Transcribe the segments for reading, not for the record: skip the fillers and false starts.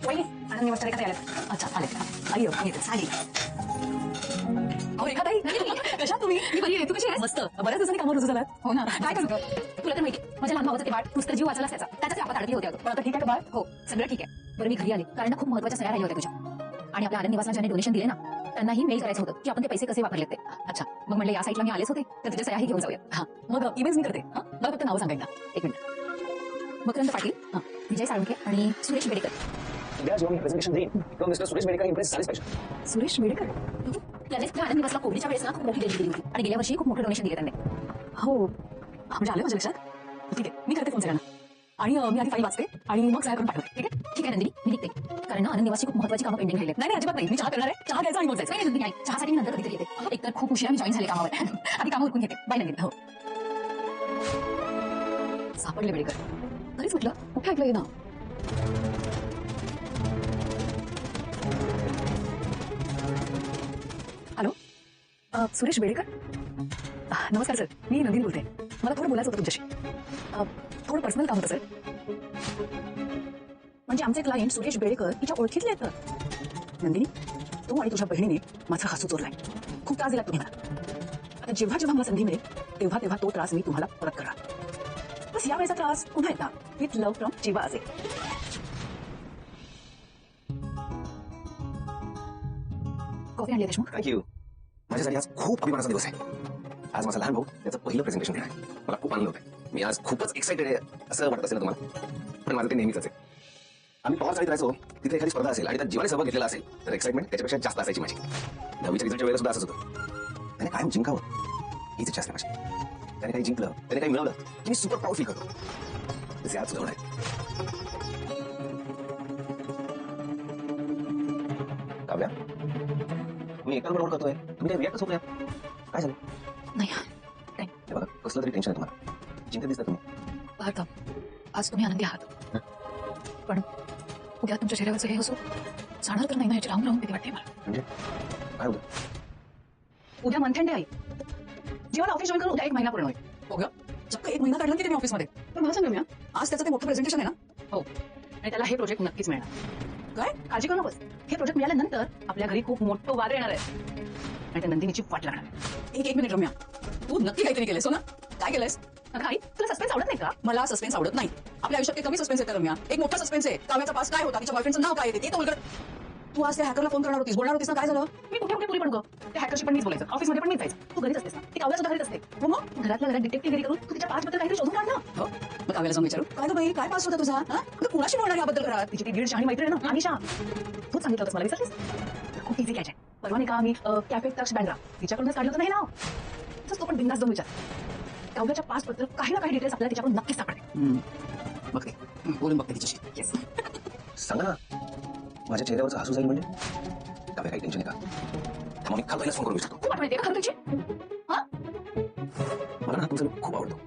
वहिनी आनंद निवास रेखा आल्या. अच्छा आले. अय्यो येते चालेल. अहो रेखा ताई कशा तुम्ही? मी बरी आहे. तू कशी आहेस? मस्त. बऱ्याच दिवसांनी कामावर रुजू झालात. हो ना. काय करू तुला तर माहिती माझ्या लहान भावाचं ते बाळ नुसतं जीव वाचला असायचा. त्याच्याच आपण अडकली होते अगं. पण आता ठीक आहे का बाळ? हो सगळं ठीक आहे. बरं मी घरी आले कारण खूप महत्त्वाच्या सह्या राहिल्या होत्या तुझ्या आणि आपल्या आनंद निवासला ज्यांनी डोनेशन दिले ना त्यांनाही मेल करायचं होतं की आपण ते पैसे कसे वापरलेत ते. अच्छा मग म्हणलं या साईटला मी आलेच होते तर तुझ्या सह्याही घेऊन जाऊया. हा मग ईमेल्स मी करते. हा मला फक्त नाव सांगायला. एक मिनिट. मकरंद पाटील, हा विजय साळुंखे आणि सुरेश बेडेकर. उद्या जेव्हा मी प्रेझेंटेशन देईन तेव्हा मिस्टर सुरेश बेडेकर इम्प्रेस झालेच पाहिजे. सुरेश बेडेकर त्याने आनंद निवासला कोविडच्या वेळेस ना खूप मोठी दिली होती आणि गेल्या वर्षी खूप मोठं डोनेशन दिले त्यांनी. हो म्हणजे आलं माझ्या लक्षात. ठीक आहे मी करते फोन सगळ्यांना आणि मी आधी फाईल वाचते आणि मग सह्या करून पाठवते. ठीक आहे ठीक आहे नंदिनी मी लिखते कारण ना आनंद निवासची खूप महत्त्वाची कामं पेंडिंग राहिले. नाही अजिबात नाही. मी चहा करणार आहे. चहा घ्यायचा आणि मग जायचं. नाही नंदिनी नाही चहासाठी मी नंतर कधीतरी येते. एकतर खूप उशिरा मी जॉईन झाले कामावर. आधी कामं उरकून घेते. बाय नंदिनी. हो सापडले बेडेकर. तरीच म्हटलं कुठे ऐकलं हे ना. हॅलो सुरेश बेडेकर. नमस्कार सर मी नंदिनी बोलते. मला थोडं बोलायचं होतं तुमच्याशी. थोडं पर्सनल काम होतं सर. म्हणजे आमचे क्लायंट सुरेश बेडेकर तिच्या ओळखीतले आहेत तर. नंदिनी तू आणि तुझ्या बहिणीने माझा हसू चोरलाय. खूप त्रास दिला तुम्ही मला. आता जेव्हा जेव्हा मला संधी मिळेल तेव्हा तेव्हा तो त्रास मी तुम्हाला परत करणार. बस या वेळेचा त्रास पुन्हा एकदा विथ लव्ह फ्रॉम जीवा असेल. कॉफी आणली देशमुख. थँक्यू. माझ्यासाठी आज खूप अभिमानाचा दिवस आहे. आज माझा लहान भाऊ त्याचं पहिलं प्रेझेंटेशन देणार आहे. मला खूप आनंद होत आहे. मी आज खूपच एक्साइटेड आहे असं वाटत असेल ना तुम्हाला पण माझं ते नेहमीच आहे. आम्ही पवार चाळीत राहायचो तिथे एखादी स्पर्धा असेल आणि त्यात जीवाने सहभाग घेतलेला असेल तर एक्साइटमेंट त्याच्यापेक्षा जास्त असायची माझी. 10वीच्या रिझल्टच्या वेळेला सुद्धा असंच होतं. त्याने कायम जिंकावं हीच इच्छा असते माझी. त्याने काही जिंकलं त्याने काही मिळवलं की मी सुपर प्राऊड फील करतो. तसे आज सुद्धा होणार आहे. काव्या मी एकाला बरोबर करतोय तुम्ही काही रिॲक्टच होत नाही. काय झालं? नाही बघा कसलं तरी टेन्शन आहे तुम्हाला. चिंतेत दिसता तुम्ही. पाहता आज तुम्ही आनंदी आहात पण उद्या तुमच्या चेहऱ्यावरचं हे हसू जाणार तर नाही ना याची राहून राहून किती वाटते मला. म्हणजे काय होतं? उद्या मंथन डे आहे. जेव्हा ऑफिस जॉईन करून उद्या 1 महिना पूर्ण होईल. हो ग चक्क 1 महिना काढला की मी ऑफिसमध्ये. पण मला सांगा मी आज त्याचं ते मोठं प्रेझेंटेशन आहे ना. हो आणि त्याला हे प्रोजेक्ट नक्कीच मिळणार. काय काळजी करू नकोस. हे प्रोजेक्ट मिळाल्यानंतर आपल्या घरी खूप मोठं वादळ येणार आहे आणि त्या नंदिनीची वाट लागणार. एक मिनिट रम्या तू नक्की काहीतरी केलंस हो ना. काय केलंस? आई तुला सस्पेन्स आवडत नाही का? मला सस्पेन्स आवडत नाही. आपल्या आयुष्यात कमी सस्पेन्स येतं रम्या. एक मोठा सस्पेन्स आहे. काव्याचा पास काय होता तिच्या बॉयफ्रेंडचं नाव काय येते ते तर उलगड. तू आज त्या हॅकरला फोन करणार होतीस बोलणार होतीस ना काय झालं? मी कुठे कुठे पुरी पण गो त्या हॅकरशी पण मीच बोलायचं ऑफिसमध्ये पण मीच जायचं. तू घरीच असतेस ना. ती काव्या सुद्धा घरीच असते. हो मग घरातल्या घरात डिटेक्टिव्ह गिरी करून तू तिच्या पास बद्दल काहीतरी शोधून काढ ना. हो मग काव्याला जाऊन विचारू काय गं बाई काय पास होता तुझा? तू कुणाशी बोलणार याबद्दल करा. तिची ती दीड शहाणी मैत्रीण आहे ना अनिशा. तूच सांगितलं होतंस मला विचारलीस. खूप इझी कॅच आहे. परवा नाही का मी कॅफे तक्ष बँड्रा तिच्याकडूनच काढलं होतं नाही ना. तसंच तो पण बिंदास जाऊन विचार. काव्याच्या पास बद्दल काही ना काही डिटेल्स आपल्याला तिच्याकडून नक्कीच सापडते. बघ ते बोलून बघते तिच्याशी. येस सांगा ना माझ्या चेहऱ्यावरचं हसू जाईल म्हणजे काव्या काही टेन्शन आहे का? त्यामुळे मी काल पहिलाच फोन करून विचारतो. खूप आठवण येते खरं तुझी. मला ना तुमचा लुक खूप आवडतो.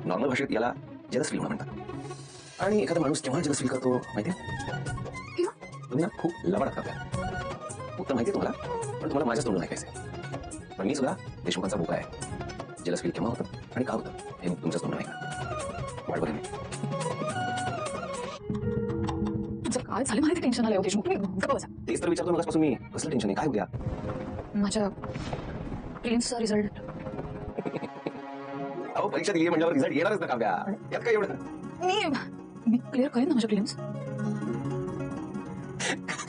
नॉर्मल भाषेत याला जलस फील होणं म्हणतात आणि एखादा माणूस केव्हा जलस फील करतो माहितीये? तुम्ही ना खूप लबाडात काव्या. उत्तर माहितीये तुम्हाला पण तुम्हाला माझ्याच तोंडून ऐकायचंय. पण मी सुद्धा देशमुखांचा बोका आहे. जलस फील केव्हा होतं आणि का होतं हे मी तुमच्याच तोंडून ऐकणार. वाट बघेन मी. तुमचं काय झालं मला ते टेन्शन आलं देशमुख. तुम्ही गप्प बसा. तेच तर विचारतो मगाचपासून मी. कसलं टेन्शन आहे काय उद्या? माझ्या प्रिलिम्सचा रिझल्ट. अहो परीक्षा दिली म्हणल्यावर रिझल्ट येणारच ना काव्या. यात काय एवढं? मी क्लिअर करेन ना माझ्या प्रिलिम्स.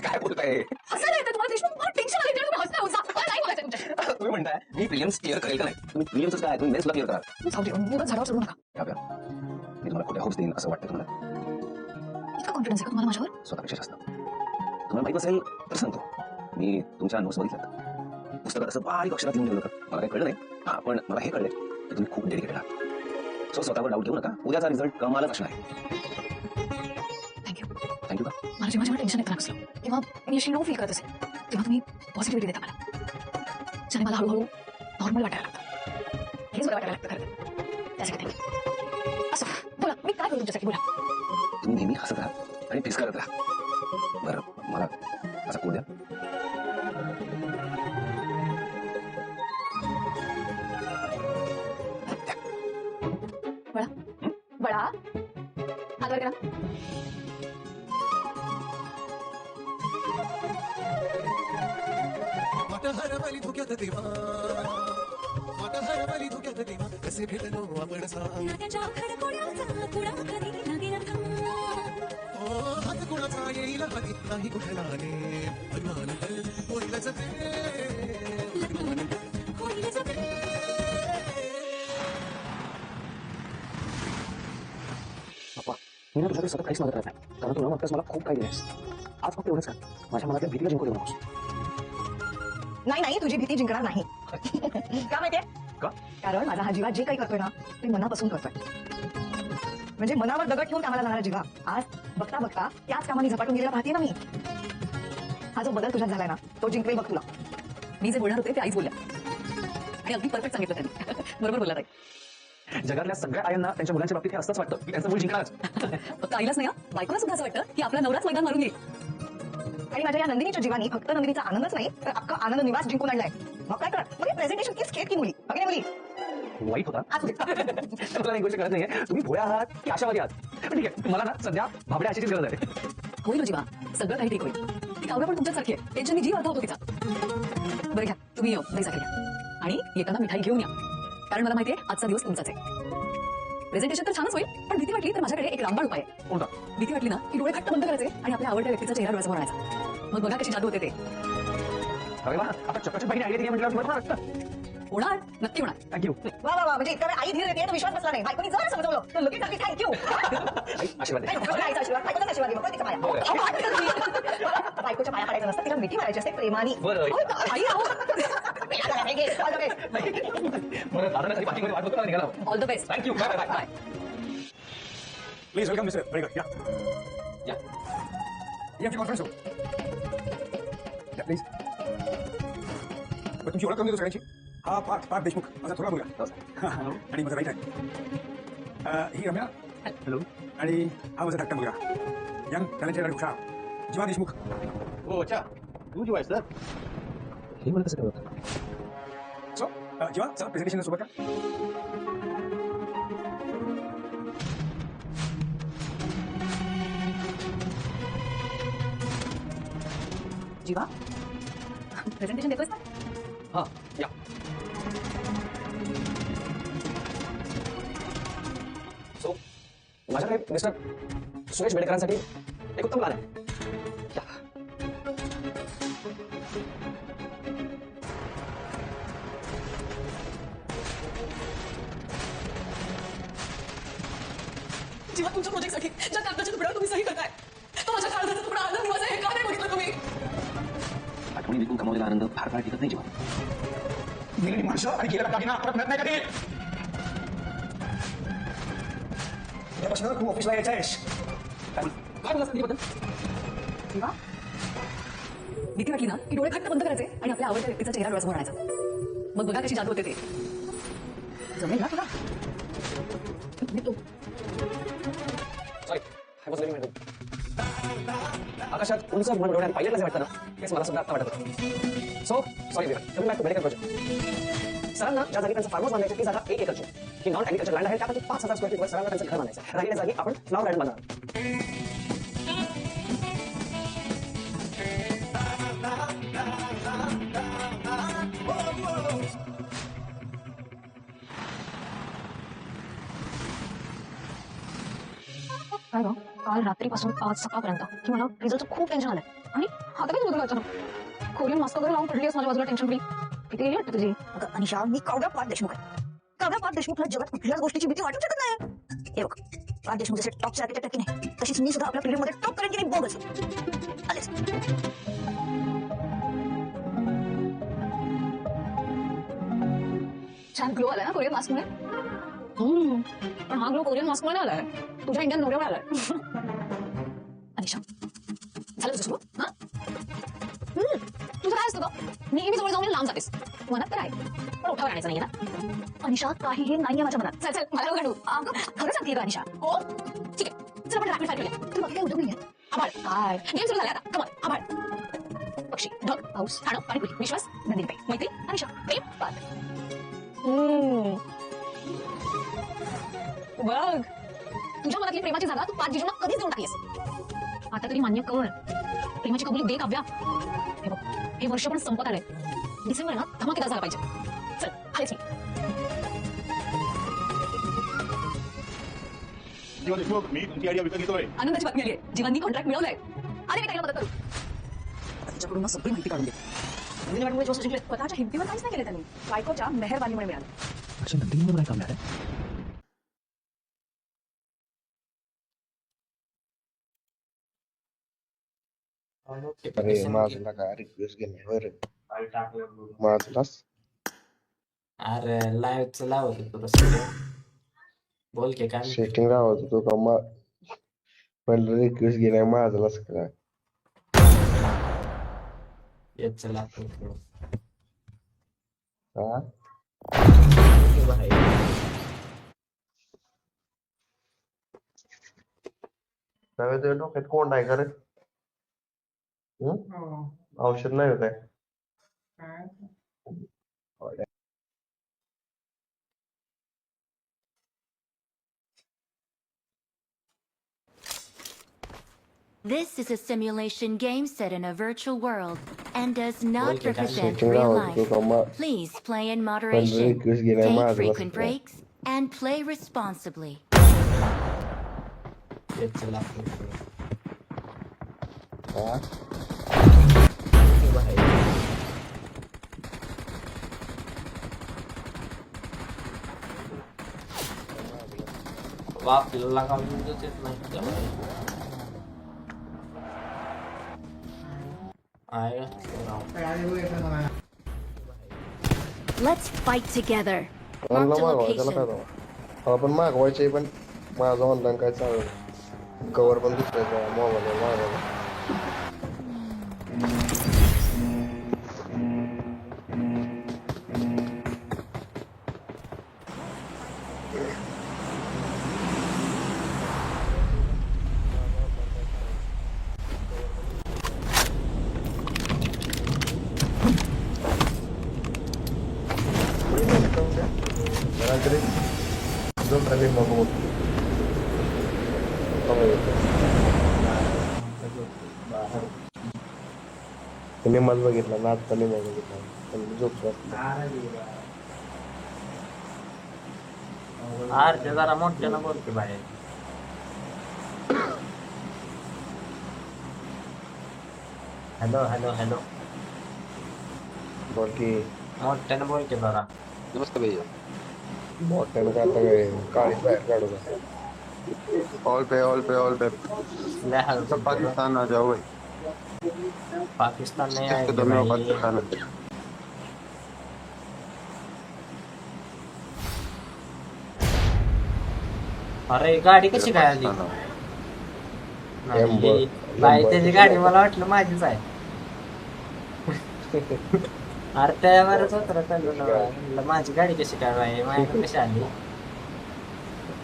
काय बोलताय? हसायला येतं तुम्हाला देशमुख. मला टेन्शन आलं तुम्ही हसता होता. मला नाही बोलायचं तुमच्याशी. तुम्ही म्हणताय मी प्रिलिम्स क्लिअर करेल का नाही? तुम्ही प्रिलिम्सच काय तुम्ही मेन्सला क्लिअर करा. जाऊ दे उगाच झाडावर चढू नका. काव्या मी तुम्हाला खोट्या होप्स देईन असं वाटतं तुम्हाला? इतका कॉन्फिडन्स आहे का तुम्हाला माझ्यावर? स्वतःपेक्षा जास्त. तुम्हाला माहित असेल तर सांगतो. मी तुमच्या नोट्स बघितल्यात. पुस्तकात असं बारीक अक्षरात लिहून ठेवलं होतं. मला काही कळलं नाही. पण मला हे कळलंय की तुम्ही खूप डेडिकेटेड आहात. सो स्वतःवर डाऊट घेऊ नका. उद्याचा रिझल्ट कमालच असणार आहे. थँक्यू. थँक्यू का? मला जेव्हा टेन्शन येतं नसलं किंवा मी अशी लो फील करत असेल तेव्हा तुम्ही पॉझिटिव्हिटी देता मला. ज्याने मला हळूहळू नॉर्मल वाटायला लागतं. हेच बरं वाटायला लागतं खरं. त्यासाठी थँक्यू. असं बोला मी काय करू तुमच्यासाठी बोला. तुम्ही नेहमी हसत राहा आणि फेस करत राहा. बरं मला असा कोड द्या. बळा बळा हात वर करा. हरवली धुक्यात देवा आता हरवली धुक्यात देवा कसे भेटलो आपण सांग नात्याच्या खडकोळ्याचा कुणा कधी लागेल हात कुणाचा येईल हाती नाही कुठलाने अभिमान होईलच ते होईलच ते. पप्पा मी ना तुझ्याकडे सतत काहीच मागत राहत नाही कारण तू ना मागतास मला खूप काही दिलेस आज फक्त एवढंच कर माझ्या मनातल्या भीतीला जिंकू देऊ नकोस नाही नाही तुझी भीती जिंकणार नाही का माहितीये का कारण माझा हा जीवा जे काही करतोय ना ते मनापासून करतोय म्हणजे मनावर दगड ठेवून कामाला जाणारा जीवा आज बघता बघता त्याच कामाने झपाटून गेलेला पाहते ना मी हा जो बदल तुझ्यात झालाय ना तो जिंकवेल बघ तुला मी जे बोलणार होते ते आईच बोलल्या आणि अगदी परफेक्ट सांगितलं त्यांनी बरोबर बोलला ताई जगातल्या सगळ्या आयांना त्यांच्या मुलांच्या बाबतीत हे असंच वाटतं की त्यांचं मूल जिंकणारच फक्त आईलाच नाही बायकोला सुद्धा असं वाटतं की आपला नवराच मैदान मारून येईल आणि माझ्या या नंदिनीच्या जीवानी फक्त नंदिनीचा आनंदच नाही तर अख्खा आनंद निवास जिंकून आणलाय मग काय कर मग प्रेझेंटेशन तीच खेळ की मुली अगदी मुली वाईट होता मला एक गोष्ट कळत नाहीये तुम्ही भोळ्या आहात की आशावादी आहात पण ठीक आहे मला ना सध्या भाबड्या आशेचीच गरज आहे होईल जीवा सगळं काही ठीक होईल ती कावरा पण तुमच्यासारखी आहे टेन्शननी जीव अर्धा होतो तिचा बरं घ्या तुम्ही दही साखर घ्या आणि येताना मिठाई घेऊन या कारण मला माहितीये आजचा दिवस तुमचाच आहे प्रेझेंटेशन तर छानच होईल पण भीती वाटली तर माझ्याकडे एक रामबाण उपाय आहे कोणता भीती वाटली ना की डोळे घट्ट बंद करायचे आणि आपल्या आवडत्या व्यक्तीचा चेहरा डोळ्यासमोर आणायचा मग बघा कशी जादू होते ते अरे वा आता चक्काची बाईने आयडिया दिली म्हटल्यावर होणार नक्की होणार थँक्यू वा वा वा म्हणजे इतका वेळ आई धीर देते विश्वास बसला नाही बायकोनी जर समजवलं तर लगेच सांगते थँक्यू आशीर्वाद दे. आईचा आशीर्वाद बायकोचा आशीर्वाद घे, बघ तिच्या पाया. बरं. अहो, बाय करते. बायकोच्या पाया पडायचं नसतं तिला मिठी मारायची असते प्रेमानी बरं. होय का? आई आहो. ऑल द बेस्ट बरं दादाला खाली पाठीमध्ये वाट बघतो ना निघाला all the best thank you bye bye bye Please welcome Mr. Very good. Yeah. या ये आपकी कॉन्फरन्स हो. Yeah, please. बरं, तुमची ओळख करून देतो सगळ्यांची हा पार्थ देशमुख माझा थोडा मुलगा आणि माझा राईट आहे ही रम्या हॅलो आणि हा माझा धाकटा मुलगा यंग टॅलेंटेड आणि हुशार जीवा देशमुख हो अच्छा तू जीव आहेस तर हे मला कसं कळतं सो जीवा चला प्रेझेंटेशन सोबत का जीवा प्रेझेंटेशन देतोयस ना हां या सो माझ्याकडे मिस्टर सुरेश बेडेकरांसाठी एक उत्तम प्लॅन आहे या. जीवा तुमच्या प्रोजेक्टसाठी ज्या कागदाच्या तुकड्यावर तुम्ही सही करताय तो माझ्या काळजाचा तुकडा आनंद निवास आहे हे का नाही बघितलं तुम्ही आठवणी विकून कमावलेला आनंद फार काळ टिकत नाही जीवन गेलेली माणसं आणि गेलेला दागिना परत मिळत नाही कधी यापासून तू ऑफिसला यायचं आहेस काय बोलला संदीपबद्दल जीवा भीती वाटली ना की डोळे घट्ट बंद करायचे आणि आपल्या आवडत्या व्यक्तीचा चेहरा डोळ्यासमोर आणायचा मग बघा कशी जादू होते ते जमेल ना तुला मी तो सॉरी आय वॉज लिव्हिंग आकाशात उंच विमान उडवण्यात पायलटला जे वाटतं ना तेच मला सुद्धा आता वाटत होतं so sorry coming back to Bedekar project सरांना ज्या जागी त्यांचं फार्मर्स बांधायचं ती जागा 1 एकरची ही नॉन ऍग्रिकल्चर लँड आहे त्यापैकी 5,000 स्क्वेअर फीटवर सरांना त्यांचं घर बांधायचं राहिलेल्या जागी आपण फ्लॉवर गार्डन बांधणार काय गं काल रात्रीपासून आज सकाळपर्यंत की मला रिझल्टचं खूप टेन्शन आलंय आणि आता काय बदल अचानक कोरियन मास्क वगैरे लावून पडली माझ्या बाजूला टेन्शन फ्री किती गेली वाटतं तुझी अगं अनिशा मी काव्या पार्थ देशमुख आहे काव्या पार्थ देशमुखला जगात कुठल्याच गोष्टीची भीती वाटू शकत नाही हे बघ पार्थ देशमुख जसे टॉपचे आर्किटेक्ट की नाही तशीच मी सुद्धा आपल्या फील्डमध्ये टॉप करेन की नाही बघच आलेच छान ग्लो आलाय ना कोरियन मास्कमुळे पण हा ग्लो कोरियन मास्कमुळे नाही आलाय तुझ्या इंडियन नवऱ्यामुळे आलाय अनिशा झालं तुझं सुरू हा तुझं काय असतं गं नेहमी जवळ जाऊन लांब जातेस मनात तर आहे पण उठावर आणायचं नाहीये ना अनिशा काहीही नाहीये माझ्या मनात चल चल मला घडू अगं खरं सांगते का अनिशा हो ठीक आहे चल आपण रॅपिड फायर खेळूया तुला बाकी काय उद्योग नाहीये आभाळ काय गेम सुरू झाला आता कमल आभाळ पक्षी ढग पाऊस ठाणं पाणीपुरी विश्वास नंदिनीबाई मैत्री अनिशा प्रेम पार्थ बघ तुझ्या मनातली प्रेमाची जागा तू पाच जीजना कधीच देऊन टाकलीस आता तरी मान्य कर प्रेमाची कबुली दे काव्या हे बघ हे वर्ष पण संपत आलंय डिसेंबर ना धमाकेदार झाला पाहिजे. चल आलेच मी. जीवा देशमुख, मी तुमची आयडिया विकत घेतोय. आनंदाची बातमी आली आहे. जीवांनी कॉन्ट्रॅक्ट मिळवलंय. अरे मी ताईला मदत करू. आता तिच्याकडून ना सगळी माहिती काढून घे. नंदिनी मॅडममुळे जोश जिंकले. स्वतःच्या हिमतीवर काहीच नाही केलं त्यांनी. बायकोच्या मेहरबानीमुळे मिळालं. अच्छा नंदिनी मला काम आहे अरे माझला काय रिक्वेस्ट गेलाय बरं माझलाच अरे लाईव्हच लावत तुला सगळं बोल की काय सेटिंग राहत होतो का म्हणलं रिक्वेस्ट गेलाय माझलाच काय येत चला हा नव्हे तुझ्या डोक्यात कोंड आहे का रे औषध नाही होत आहे This is a simulation game set in a virtual world and does not Well, represent setting real राहत होतो life. का Please play in म्हणलं moderation. रिक्वेस्ट गेलाय Take माझलाच frequent काय breaks and play responsibly. येत चला हा आपल्याला का येत नाही Let's fight together. Online Marked a मागवा त्याला काय location. मला पण मागवायचे पण माझं ऑनलाईन काय चालू कवर पण दुसऱ्याचा मोबाईल मागवला रात्री जो खाली बघू निमच बघितला ना आत्ता निम बघितला पण झोप अरे ते जरा मोठ्यानं बोलते बाहेर हॅलो हॅलो हॅलो बोल की मोठ्यानं बोलते जरा नमस्ते भैया मोठ्यानं का आता काय काळीच बाहेर काढू का ऑल पे लय हळू पाकिस्तान आ जाओ भाई पाकिस्तान नाही आहे इसको रे दो भाई. पाकिस्तान अरे गाडी कशी काय आली नाही, बाई त्याची गाडी मला वाटलं माझीच आहे अरे त्यावरच होतं चालू ना म्हणलं माझी गाडी कशी काय बाई माझ्याकडे कशी आली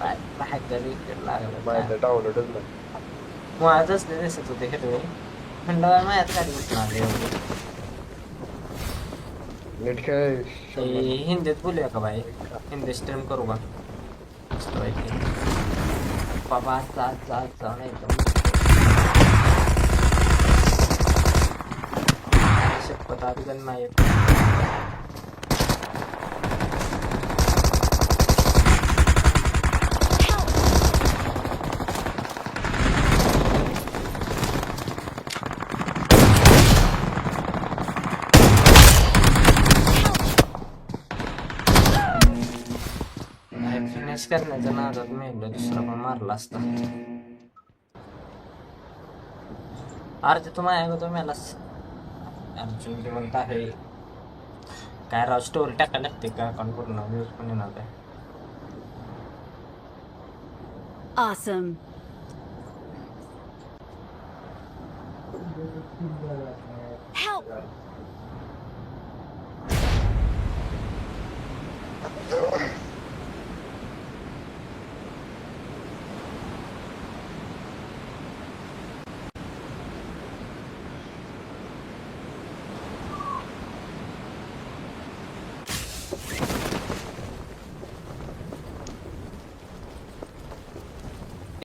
काहीतरी लागलं माझं डाउनलोडच नाही माझंच नाही दिसत होते हिरवे म्हणलं माझ्याच गाडी कुठून आली एवढी. नीट काय ते हिंदीत बोलूया का बाई हिंदी स्ट्रीम करू का मस्तपैकी. बाबा जाऊन एकदम शपथ आधी पण नाही येत. फिनिश करण्याच्या नादात मेलं दुसरा पण मारला असता. अरे ते तुम्हाला ऐकतो मेलास अर्जुन म्हणत आहे काय राव स्टोरी टाकायला लागते का अकाउंट पूर्ण व्ह्यूज पण येणार आहे. Awesome. Help!